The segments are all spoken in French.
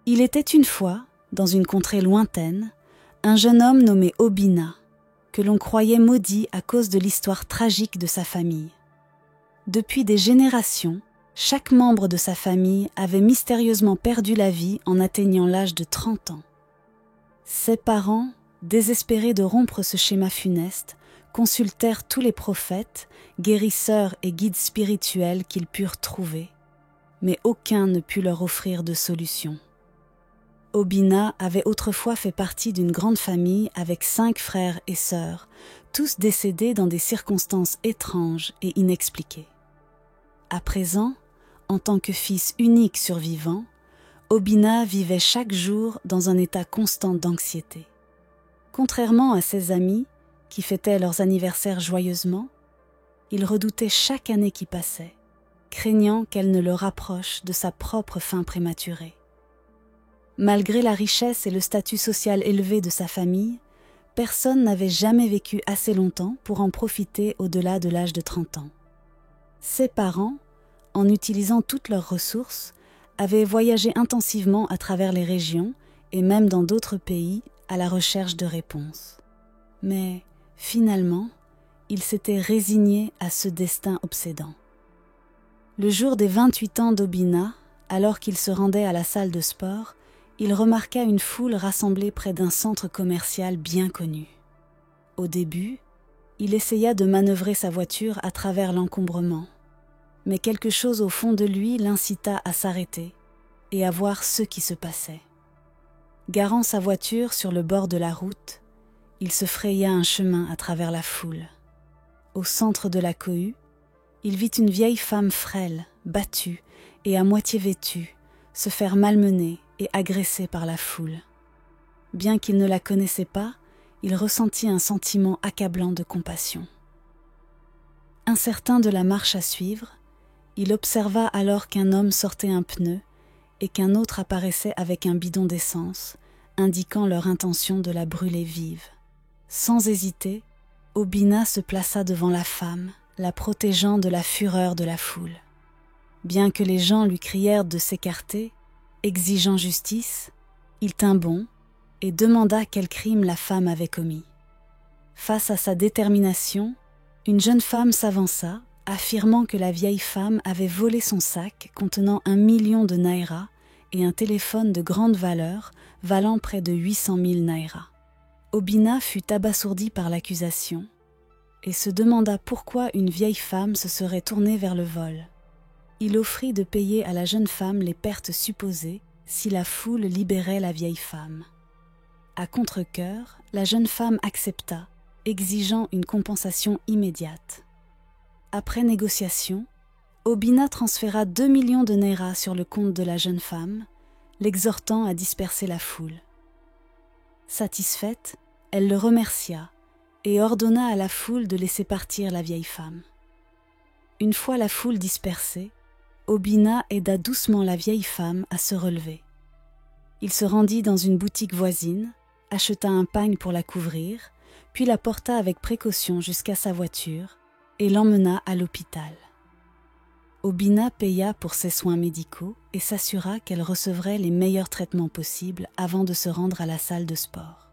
Il était une fois, dans une contrée lointaine, un jeune homme nommé Obina, que l'on croyait maudit à cause de l'histoire tragique de sa famille. Depuis des générations, chaque membre de sa famille avait mystérieusement perdu la vie en atteignant l'âge de 30 ans. Ses parents, désespérés de rompre ce schéma funeste, consultèrent tous les prophètes, guérisseurs et guides spirituels qu'ils purent trouver, mais aucun ne put leur offrir de solution. Obina avait autrefois fait partie d'une grande famille avec 5 frères et sœurs, tous décédés dans des circonstances étranges et inexpliquées. À présent, en tant que fils unique survivant, Obina vivait chaque jour dans un état constant d'anxiété. Contrairement à ses amis, qui fêtaient leurs anniversaires joyeusement, il redoutait chaque année qui passait, craignant qu'elle ne le rapproche de sa propre fin prématurée. Malgré la richesse et le statut social élevé de sa famille, personne n'avait jamais vécu assez longtemps pour en profiter au-delà de l'âge de 30 ans. Ses parents, en utilisant toutes leurs ressources, avaient voyagé intensivement à travers les régions et même dans d'autres pays à la recherche de réponses. Mais, finalement, ils s'étaient résignés à ce destin obsédant. Le jour des 28 ans d'Obina, alors qu'il se rendait à la salle de sport, il remarqua une foule rassemblée près d'un centre commercial bien connu. Au début, il essaya de manœuvrer sa voiture à travers l'encombrement, mais quelque chose au fond de lui l'incita à s'arrêter et à voir ce qui se passait. Garant sa voiture sur le bord de la route, il se fraya un chemin à travers la foule. Au centre de la cohue, il vit une vieille femme frêle, battue et à moitié vêtue, se faire malmener et agresser par la foule. Bien qu'il ne la connaissait pas, il ressentit un sentiment accablant de compassion. Incertain de la marche à suivre, il observa alors qu'un homme sortait un pneu et qu'un autre apparaissait avec un bidon d'essence, indiquant leur intention de la brûler vive. Sans hésiter, Obina se plaça devant la femme, la protégeant de la fureur de la foule. Bien que les gens lui crièrent de s'écarter, exigeant justice, il tint bon et demanda quel crime la femme avait commis. Face à sa détermination, une jeune femme s'avança, affirmant que la vieille femme avait volé son sac contenant 1 million de naira et un téléphone de grande valeur valant près de 800 000 naira. Obina fut abasourdi par l'accusation et se demanda pourquoi une vieille femme se serait tournée vers le vol. Il offrit de payer à la jeune femme les pertes supposées si la foule libérait la vieille femme. À contre-cœur, la jeune femme accepta, exigeant une compensation immédiate. Après négociation, Obina transféra 2 millions de naira sur le compte de la jeune femme, l'exhortant à disperser la foule. Satisfaite, elle le remercia et ordonna à la foule de laisser partir la vieille femme. Une fois la foule dispersée, Obina aida doucement la vieille femme à se relever. Il se rendit dans une boutique voisine, acheta un pagne pour la couvrir, puis la porta avec précaution jusqu'à sa voiture et l'emmena à l'hôpital. Obina paya pour ses soins médicaux et s'assura qu'elle recevrait les meilleurs traitements possibles avant de se rendre à la salle de sport.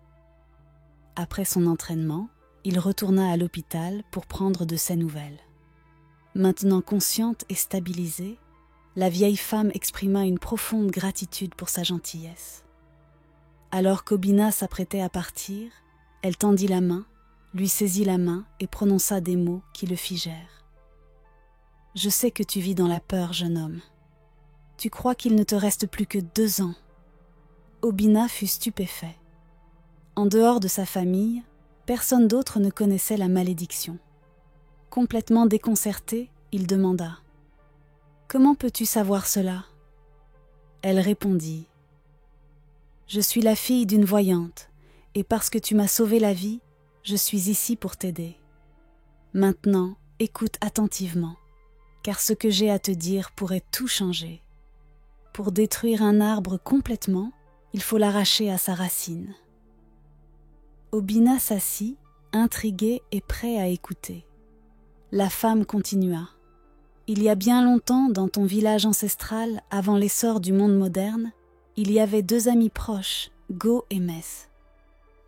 Après son entraînement, il retourna à l'hôpital pour prendre de ses nouvelles. Maintenant consciente et stabilisée, la vieille femme exprima une profonde gratitude pour sa gentillesse. Alors qu'Obina s'apprêtait à partir, elle tendit la main, lui saisit la main et prononça des mots qui le figèrent. « Je sais que tu vis dans la peur, jeune homme. Tu crois qu'il ne te reste plus que 2 ans. » Obina fut stupéfait. En dehors de sa famille, personne d'autre ne connaissait la malédiction. Complètement déconcerté, il demanda « Comment peux-tu savoir cela ?» Elle répondit « Je suis la fille d'une voyante, et parce que tu m'as sauvé la vie, je suis ici pour t'aider. Maintenant, écoute attentivement, car ce que j'ai à te dire pourrait tout changer. Pour détruire un arbre complètement, il faut l'arracher à sa racine. » Obina s'assit, intrigué et prêt à écouter. La femme continua. « Il y a bien longtemps, dans ton village ancestral, avant l'essor du monde moderne, il y avait 2 amis proches, Go et Mess.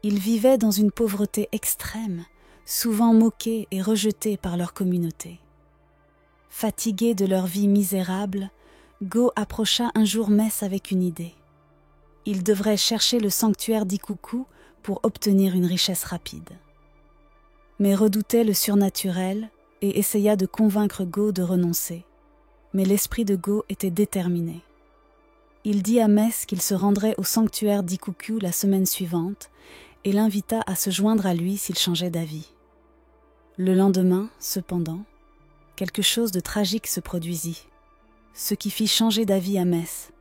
Ils vivaient dans une pauvreté extrême, souvent moqués et rejetés par leur communauté. Fatigués de leur vie misérable, Go approcha un jour Mess avec une idée. Il devrait chercher le sanctuaire d'Ikuku pour obtenir une richesse rapide. Mais redoutait le surnaturel et essaya de convaincre Go de renoncer. Mais l'esprit de Go était déterminé. Il dit à Mess qu'il se rendrait au sanctuaire d'Ikuku la semaine suivante et l'invita à se joindre à lui s'il changeait d'avis. Le lendemain, cependant, quelque chose de tragique se produisit, ce qui fit changer d'avis à Mess.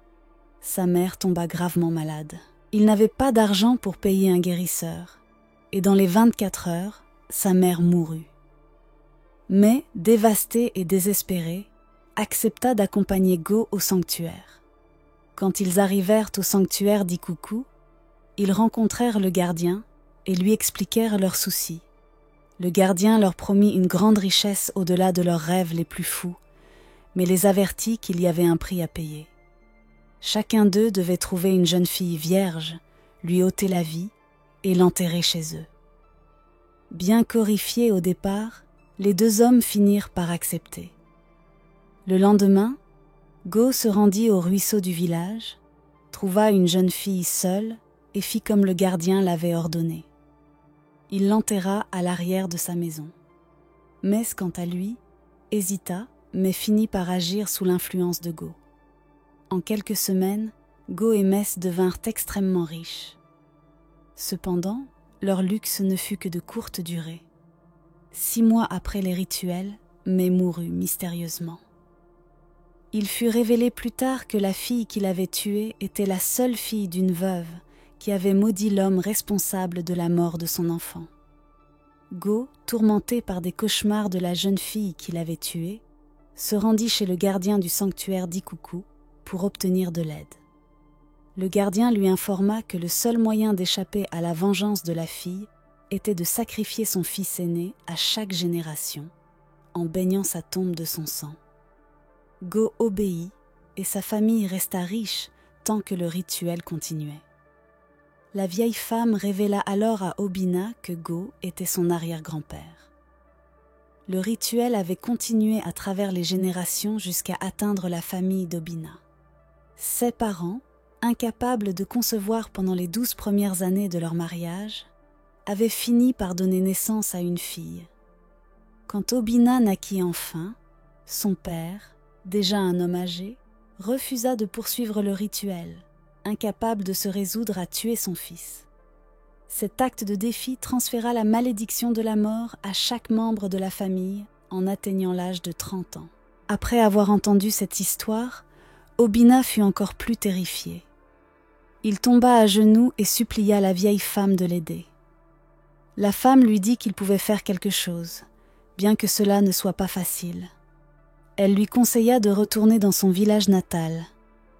Sa mère tomba gravement malade. Il n'avait pas d'argent pour payer un guérisseur, et dans les 24 heures, sa mère mourut. Mais, dévasté et désespéré, accepta d'accompagner Go au sanctuaire. Quand ils arrivèrent au sanctuaire d'Ikuku, ils rencontrèrent le gardien et lui expliquèrent leurs soucis. Le gardien leur promit une grande richesse au-delà de leurs rêves les plus fous, mais les avertit qu'il y avait un prix à payer. Chacun d'eux devait trouver une jeune fille vierge, lui ôter la vie et l'enterrer chez eux. Bien qu'horrifiés au départ, les 2 hommes finirent par accepter. Le lendemain, Go se rendit au ruisseau du village, trouva une jeune fille seule et fit comme le gardien l'avait ordonné. Il l'enterra à l'arrière de sa maison. Mess, quant à lui, hésita, mais finit par agir sous l'influence de Go. En quelques semaines, Go et Mess devinrent extrêmement riches. Cependant, leur luxe ne fut que de courte durée. 6 mois après les rituels, Mess mourut mystérieusement. Il fut révélé plus tard que la fille qu'il avait tuée était la seule fille d'une veuve qui avait maudit l'homme responsable de la mort de son enfant. Go, tourmenté par des cauchemars de la jeune fille qu'il avait tuée, se rendit chez le gardien du sanctuaire d'Ikuku pour obtenir de l'aide. Le gardien lui informa que le seul moyen d'échapper à la vengeance de la fille était de sacrifier son fils aîné à chaque génération, en baignant sa tombe de son sang. Go obéit et sa famille resta riche tant que le rituel continuait. La vieille femme révéla alors à Obina que Go était son arrière-grand-père. Le rituel avait continué à travers les générations jusqu'à atteindre la famille d'Obina. Ses parents, incapables de concevoir pendant les 12 premières années de leur mariage, avaient fini par donner naissance à une fille. Quand Obina naquit enfin, son père, déjà un homme âgé, refusa de poursuivre le rituel, incapable de se résoudre à tuer son fils. Cet acte de défi transféra la malédiction de la mort à chaque membre de la famille en atteignant l'âge de 30 ans. Après avoir entendu cette histoire, Obina fut encore plus terrifié. Il tomba à genoux et supplia la vieille femme de l'aider. La femme lui dit qu'il pouvait faire quelque chose, bien que cela ne soit pas facile. Elle lui conseilla de retourner dans son village natal,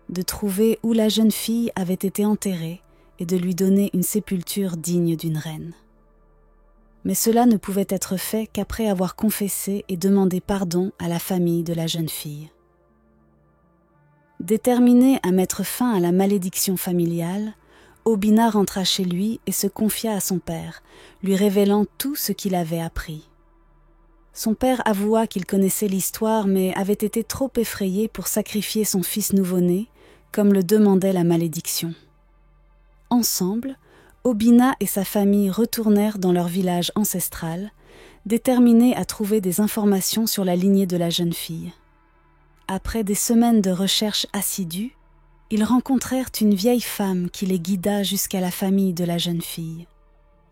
de trouver où la jeune fille avait été enterrée et de lui donner une sépulture digne d'une reine. Mais cela ne pouvait être fait qu'après avoir confessé et demandé pardon à la famille de la jeune fille. Déterminé à mettre fin à la malédiction familiale, Obina rentra chez lui et se confia à son père, lui révélant tout ce qu'il avait appris. Son père avoua qu'il connaissait l'histoire mais avait été trop effrayé pour sacrifier son fils nouveau-né, comme le demandait la malédiction. Ensemble, Obina et sa famille retournèrent dans leur village ancestral, déterminés à trouver des informations sur la lignée de la jeune fille. Après des semaines de recherches assidues, ils rencontrèrent une vieille femme qui les guida jusqu'à la famille de la jeune fille.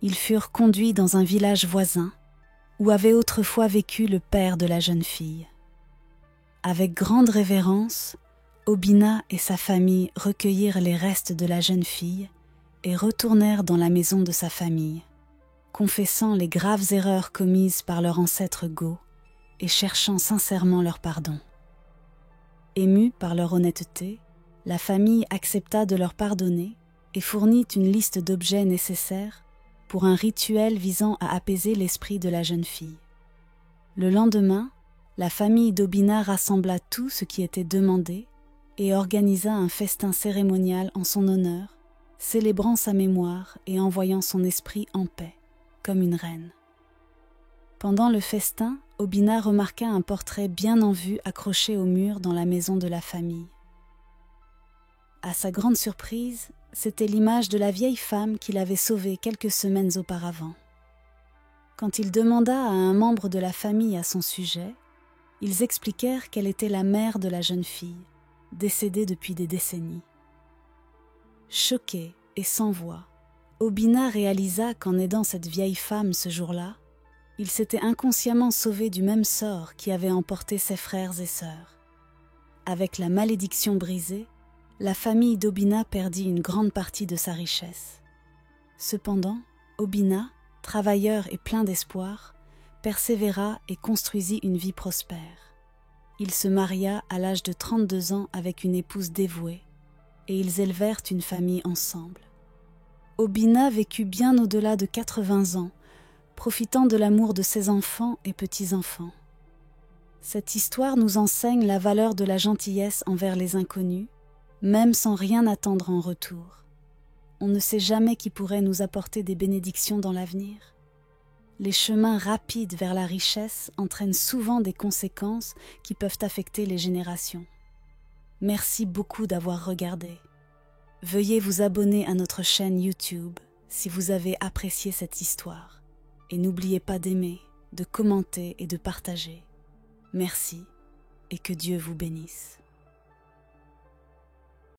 Ils furent conduits dans un village voisin, où avait autrefois vécu le père de la jeune fille. Avec grande révérence, Obina et sa famille recueillirent les restes de la jeune fille et retournèrent dans la maison de sa famille, confessant les graves erreurs commises par leur ancêtre Go et cherchant sincèrement leur pardon. Émue par leur honnêteté, la famille accepta de leur pardonner et fournit une liste d'objets nécessaires pour un rituel visant à apaiser l'esprit de la jeune fille. Le lendemain, la famille d'Obina rassembla tout ce qui était demandé et organisa un festin cérémonial en son honneur, célébrant sa mémoire et envoyant son esprit en paix, comme une reine. Pendant le festin, Obina remarqua un portrait bien en vue accroché au mur dans la maison de la famille. À sa grande surprise, c'était l'image de la vieille femme qu'il avait sauvée quelques semaines auparavant. Quand il demanda à un membre de la famille à son sujet, ils expliquèrent qu'elle était la mère de la jeune fille, décédée depuis des décennies. Choqué et sans voix, Obina réalisa qu'en aidant cette vieille femme ce jour-là, il s'était inconsciemment sauvé du même sort qui avait emporté ses frères et sœurs. Avec la malédiction brisée, la famille d'Obina perdit une grande partie de sa richesse. Cependant, Obina, travailleur et plein d'espoir, persévéra et construisit une vie prospère. Il se maria à l'âge de 32 ans avec une épouse dévouée, et ils élevèrent une famille ensemble. Obina vécut bien au-delà de 80 ans, profitant de l'amour de ses enfants et petits-enfants. Cette histoire nous enseigne la valeur de la gentillesse envers les inconnus, même sans rien attendre en retour. On ne sait jamais qui pourrait nous apporter des bénédictions dans l'avenir. Les chemins rapides vers la richesse entraînent souvent des conséquences qui peuvent affecter les générations. Merci beaucoup d'avoir regardé. Veuillez vous abonner à notre chaîne YouTube si vous avez apprécié cette histoire. Et n'oubliez pas d'aimer, de commenter et de partager. Merci et que Dieu vous bénisse.